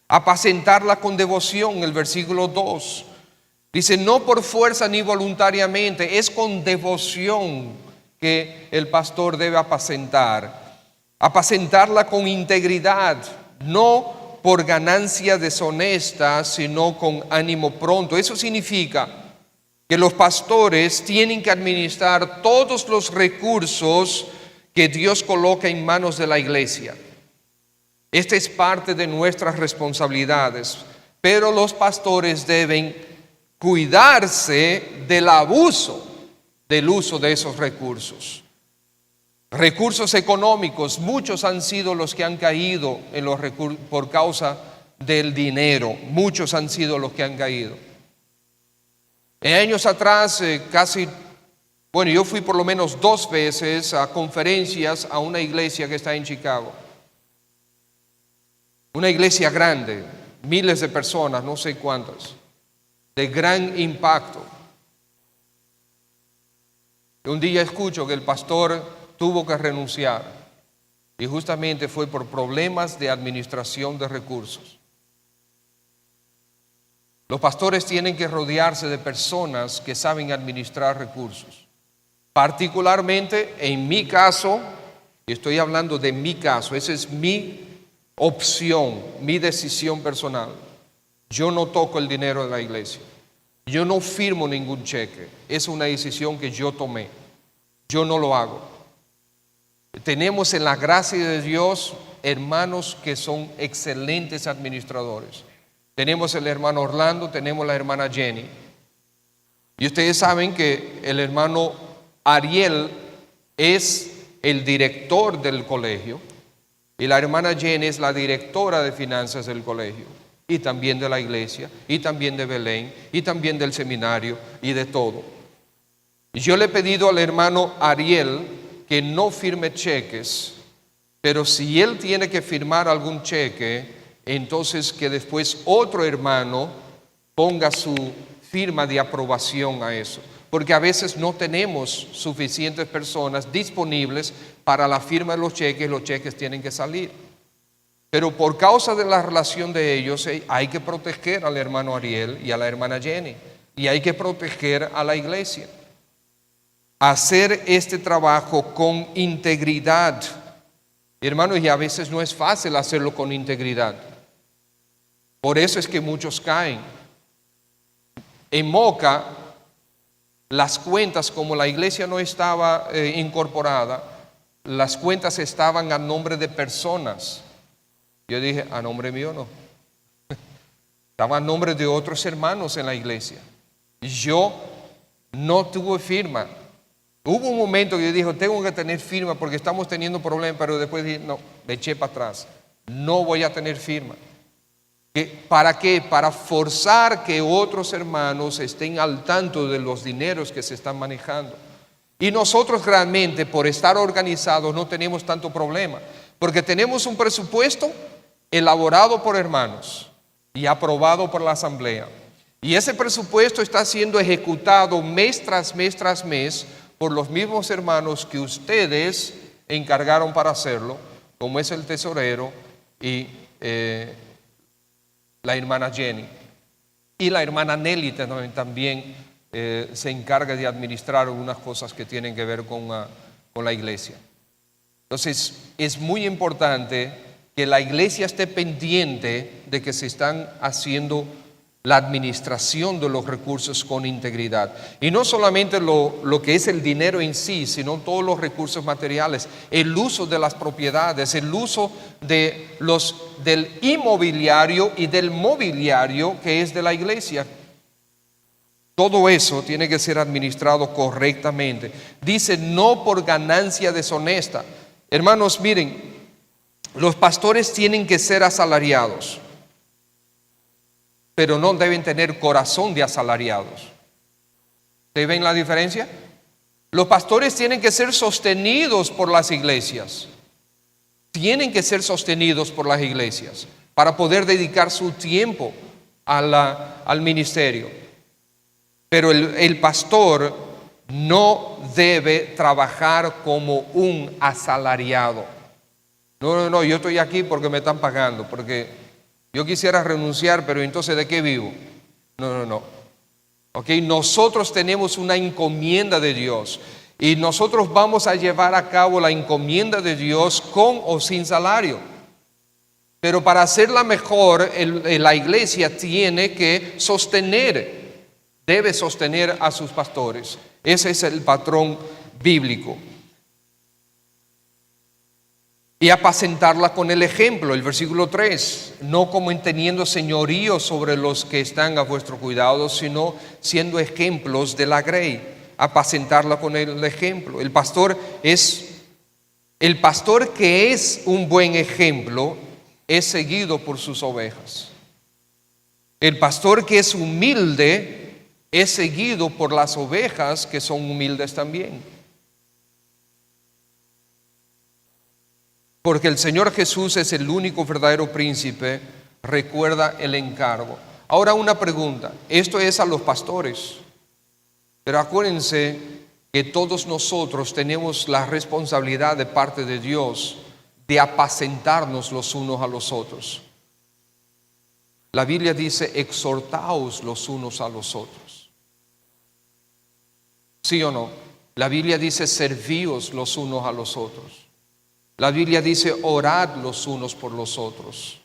apacentarla con devoción. El versículo 2 dice: no por fuerza ni voluntariamente, es con devoción que el pastor debe apacentarla con integridad, no por ganancia deshonesta, sino con ánimo pronto. Eso significa que los pastores tienen que administrar todos los recursos que Dios coloca en manos de la iglesia. Esta es parte de nuestras responsabilidades, pero los pastores deben cuidarse del abuso del uso de esos recursos. Recursos económicos, muchos han sido los que han caído en los por causa del dinero. Muchos han sido los que han caído. En años atrás, yo fui por lo menos 2 veces a conferencias a una iglesia que está en Chicago. Una iglesia grande, miles de personas, no sé cuántas, de gran impacto. Un día escucho que el pastor tuvo que renunciar y justamente fue por problemas de administración de recursos. Los pastores tienen que rodearse de personas que saben administrar recursos. Particularmente en mi caso, y estoy hablando de mi caso, esa es mi opción, mi decisión personal. Yo no toco el dinero de la iglesia. Yo no firmo ningún cheque. Es una decisión que yo tomé. Yo no lo hago. Tenemos en la gracia de Dios hermanos que son excelentes administradores. Tenemos el hermano Orlando, tenemos la hermana Jenny. Y ustedes saben que el hermano Ariel es el director del colegio y la hermana Jenny es la directora de finanzas del colegio y también de la iglesia y también de Belén y también del seminario y de todo. Y yo le he pedido al hermano Ariel que no firme cheques, pero si él tiene que firmar algún cheque, entonces que después otro hermano ponga su firma de aprobación a eso, porque a veces no tenemos suficientes personas disponibles para la firma de los cheques tienen que salir. Pero por causa de la relación de ellos hay que proteger al hermano Ariel y a la hermana Jenny, y hay que proteger a la iglesia. Hacer este trabajo con integridad. Hermanos, y a veces no es fácil hacerlo con integridad. Por eso es que muchos caen. En Moca, las cuentas, como la iglesia no estaba incorporada, las cuentas estaban a nombre de personas. Yo dije, a nombre mío no. Estaba a nombre de otros hermanos en la iglesia. Yo no tuve firma. Hubo un momento que yo dije, tengo que tener firma porque estamos teniendo problemas, pero después dije, no, me eché para atrás. No voy a tener firma. ¿Para qué? Para forzar que otros hermanos estén al tanto de los dineros que se están manejando. Y nosotros realmente, por estar organizados, no tenemos tanto problema, porque tenemos un presupuesto elaborado por hermanos y aprobado por la asamblea. Y ese presupuesto está siendo ejecutado mes tras mes tras mes por los mismos hermanos que ustedes encargaron para hacerlo, como es el tesorero y la hermana Jenny. Y la hermana Nelly también se encarga de administrar algunas cosas que tienen que ver con la iglesia. Entonces, es muy importante que la iglesia esté pendiente de que se están haciendo la administración de los recursos con integridad. Y no solamente lo que es el dinero en sí, sino todos los recursos materiales, el uso de las propiedades, el uso del inmobiliario y del mobiliario que es de la iglesia. Todo eso tiene que ser administrado correctamente. Dice, no por ganancia deshonesta. Hermanos, miren, los pastores tienen que ser asalariados, pero no deben tener corazón de asalariados. ¿Ustedes ven la diferencia? Los pastores tienen que ser sostenidos por las iglesias. Tienen que ser sostenidos por las iglesias para poder dedicar su tiempo al ministerio. Pero el pastor no debe trabajar como un asalariado. No, yo estoy aquí porque me están pagando, porque yo quisiera renunciar, pero entonces ¿de qué vivo? No. Ok, nosotros tenemos una encomienda de Dios y nosotros vamos a llevar a cabo la encomienda de Dios con o sin salario. Pero para hacerla mejor, la iglesia tiene que debe sostener a sus pastores. Ese es el patrón bíblico. Y apacentarla con el ejemplo, el versículo 3, no como teniendo señorío sobre los que están a vuestro cuidado, sino siendo ejemplos de la grey. Apacentarla con el ejemplo. El pastor que es un buen ejemplo es seguido por sus ovejas. El pastor que es humilde es seguido por las ovejas que son humildes también. Porque el Señor Jesús es el único verdadero príncipe, recuerda el encargo. Ahora una pregunta, esto es a los pastores, pero acuérdense que todos nosotros tenemos la responsabilidad de parte de Dios de apacentarnos los unos a los otros. La Biblia dice, exhortaos los unos a los otros. ¿Sí o no? La Biblia dice, servíos los unos a los otros. La Biblia dice, orad los unos por los otros.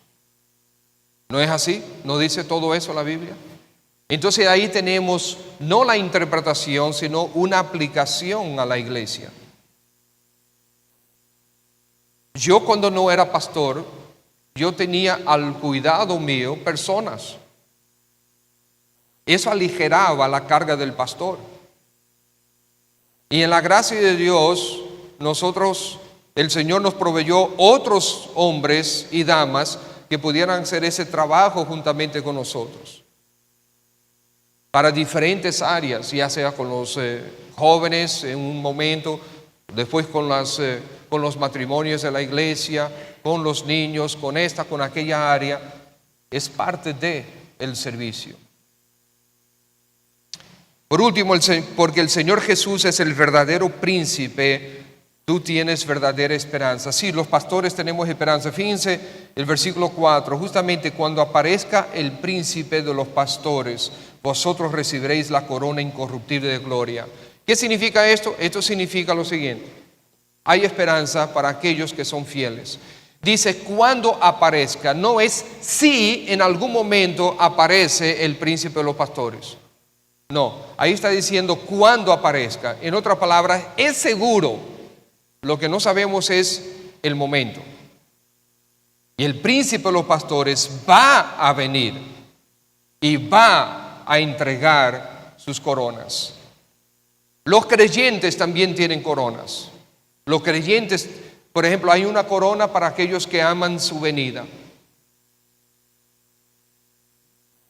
¿No es así? ¿No dice todo eso la Biblia? Entonces ahí tenemos no la interpretación, sino una aplicación a la iglesia. Yo cuando no era pastor, yo tenía al cuidado mío personas. Eso aligeraba la carga del pastor. Y en la gracia de Dios, el Señor nos proveyó otros hombres y damas que pudieran hacer ese trabajo juntamente con nosotros. Para diferentes áreas, ya sea con los jóvenes en un momento, después con los matrimonios de la iglesia, con los niños, con aquella área. Es parte del servicio. Por último, porque el Señor Jesús es el verdadero príncipe, tú tienes verdadera esperanza. Sí, los pastores tenemos esperanza. Fíjense el versículo 4, justamente cuando aparezca el príncipe de los pastores, vosotros recibiréis la corona incorruptible de gloria. ¿Qué significa esto? Esto significa lo siguiente: hay esperanza para aquellos que son fieles. Dice cuando aparezca, no es si en algún momento aparece el príncipe de los pastores. No, ahí está diciendo cuando aparezca. En otras palabras, es seguro. Lo que no sabemos es el momento. Y el príncipe de los pastores va a venir y va a entregar sus coronas. Los creyentes también tienen coronas. Los creyentes, por ejemplo, hay una corona para aquellos que aman su venida.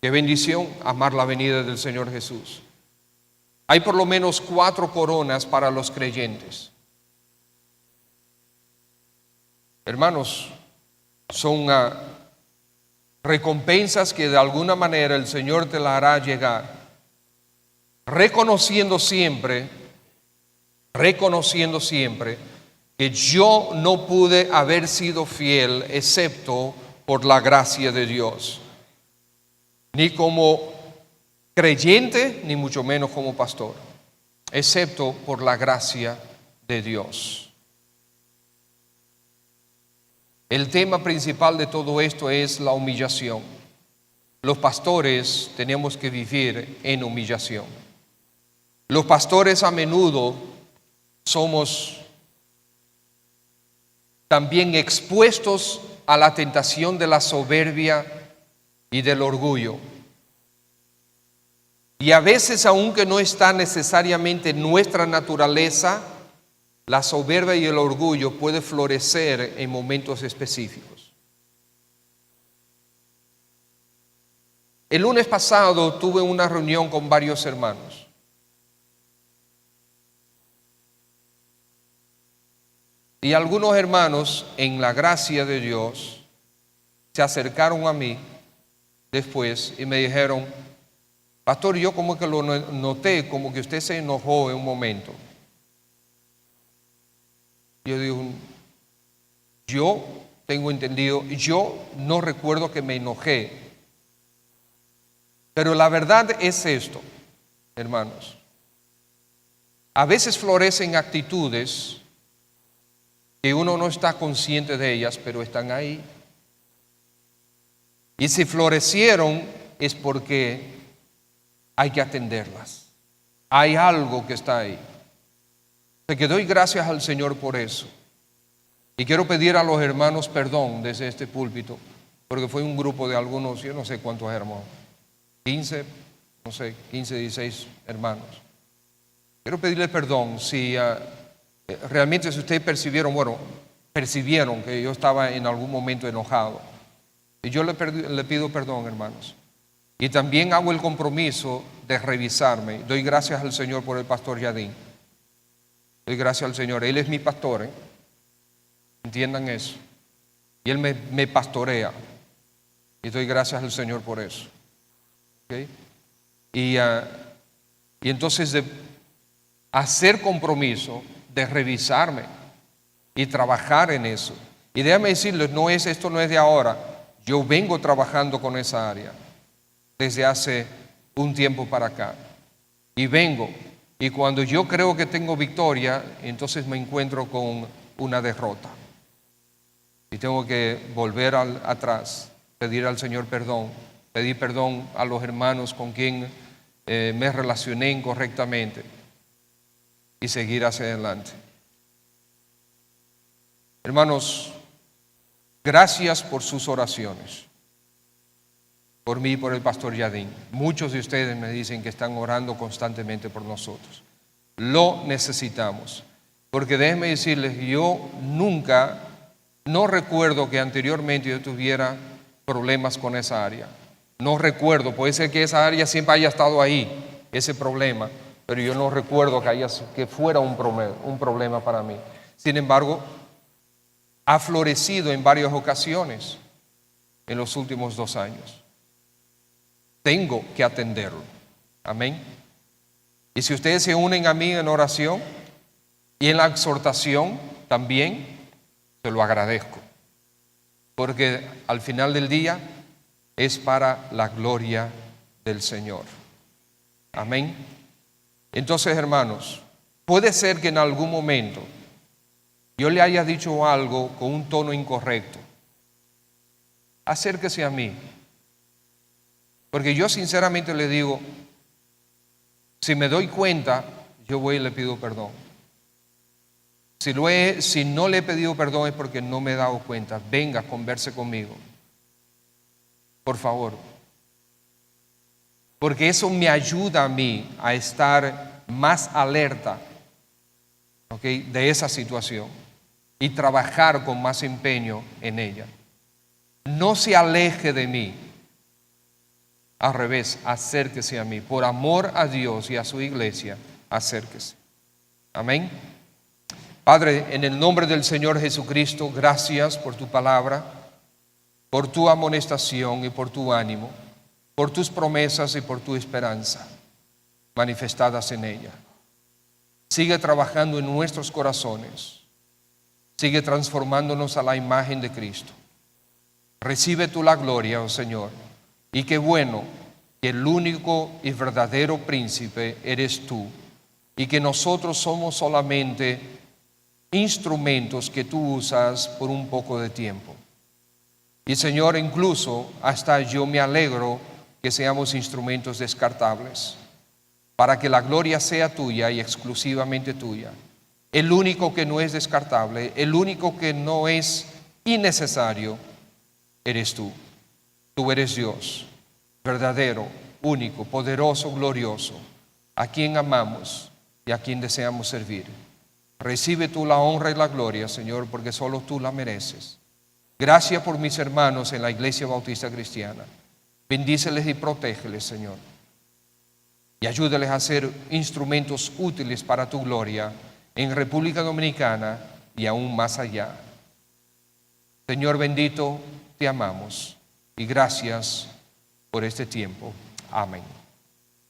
Qué bendición amar la venida del Señor Jesús. Hay por lo menos 4 coronas para los creyentes. Hermanos, son recompensas que de alguna manera el Señor te la hará llegar, reconociendo siempre que yo no pude haber sido fiel excepto por la gracia de Dios, ni como creyente, ni mucho menos como pastor, excepto por la gracia de Dios. El tema principal de todo esto es la humillación. Los pastores tenemos que vivir en humillación. Los pastores a menudo somos también expuestos a la tentación de la soberbia y del orgullo. Y a veces, aunque no está necesariamente en nuestra naturaleza, la soberbia y el orgullo puede florecer en momentos específicos. El lunes pasado tuve una reunión con varios hermanos. Y algunos hermanos, en la gracia de Dios, se acercaron a mí después y me dijeron: pastor, yo como que lo noté, como que usted se enojó en un momento. Yo digo, yo tengo entendido, yo no recuerdo que me enojé. Pero la verdad es esto, hermanos. A veces florecen actitudes que uno no está consciente de ellas, pero están ahí. Y si florecieron es porque hay que atenderlas. Hay algo que está ahí. Así que doy gracias al Señor por eso. Y quiero pedir a los hermanos perdón desde este púlpito, porque fue un grupo de algunos, yo no sé cuántos hermanos, 15, 16 hermanos. Quiero pedirles perdón si realmente si ustedes percibieron que yo estaba en algún momento enojado. Y yo le pido perdón, hermanos. Y también hago el compromiso de revisarme. Doy gracias al Señor por el pastor Yadín. Doy gracias al Señor. Él es mi pastor, Entiendan eso. Y Él me pastorea. Y doy gracias al Señor por eso. ¿Okay? Y entonces de hacer compromiso, de revisarme y trabajar en eso. Y déjame decirles, esto no es de ahora. Yo vengo trabajando con esa área desde hace un tiempo para acá. Y cuando yo creo que tengo victoria, entonces me encuentro con una derrota. Y tengo que volver atrás, pedir al Señor perdón, pedir perdón a los hermanos con quien me relacioné incorrectamente y seguir hacia adelante. Hermanos, gracias por sus oraciones, por mí y por el pastor Yadín. Muchos de ustedes me dicen que están orando constantemente por nosotros. Lo necesitamos, porque déjenme decirles, yo no recuerdo que anteriormente yo tuviera problemas con esa área. No recuerdo, puede ser que esa área siempre haya estado ahí, ese problema, pero yo no recuerdo que fuera un problema para mí. Sin embargo, ha florecido en varias ocasiones en los últimos 2 años. Tengo que atenderlo. Amén. Y si ustedes se unen a mí en oración y en la exhortación también, se lo agradezco. Porque al final del día es para la gloria del Señor. Amén. Entonces, hermanos, puede ser que en algún momento yo le haya dicho algo con un tono incorrecto. Acérquese a mí. Porque yo sinceramente le digo, si me doy cuenta, yo voy y le pido perdón. Si no le he pedido perdón es porque no me he dado cuenta. Venga, converse conmigo. Por favor. Porque eso me ayuda a mí a estar más alerta, de esa situación y trabajar con más empeño en ella. No se aleje de mí. Al revés, acérquese a mí. Por amor a Dios y a su iglesia, acérquese. Amén. Padre, en el nombre del Señor Jesucristo, gracias por tu palabra, por tu amonestación y por tu ánimo, por tus promesas y por tu esperanza manifestadas en ella. Sigue trabajando en nuestros corazones. Sigue transformándonos a la imagen de Cristo. Recibe tú la gloria, oh Señor. Y qué bueno que el único y verdadero príncipe eres tú. Y que nosotros somos solamente instrumentos que tú usas por un poco de tiempo. Y Señor, incluso hasta yo me alegro que seamos instrumentos descartables, para que la gloria sea tuya y exclusivamente tuya. El único que no es descartable, el único que no es innecesario, eres tú. Tú eres Dios, verdadero, único, poderoso, glorioso, a quien amamos y a quien deseamos servir. Recibe tú la honra y la gloria, Señor, porque solo tú la mereces. Gracias por mis hermanos en la Iglesia Bautista Cristiana. Bendíceles y protégeles, Señor. Y ayúdales a ser instrumentos útiles para tu gloria en República Dominicana y aún más allá. Señor bendito, te amamos y gracias por este tiempo. Amén.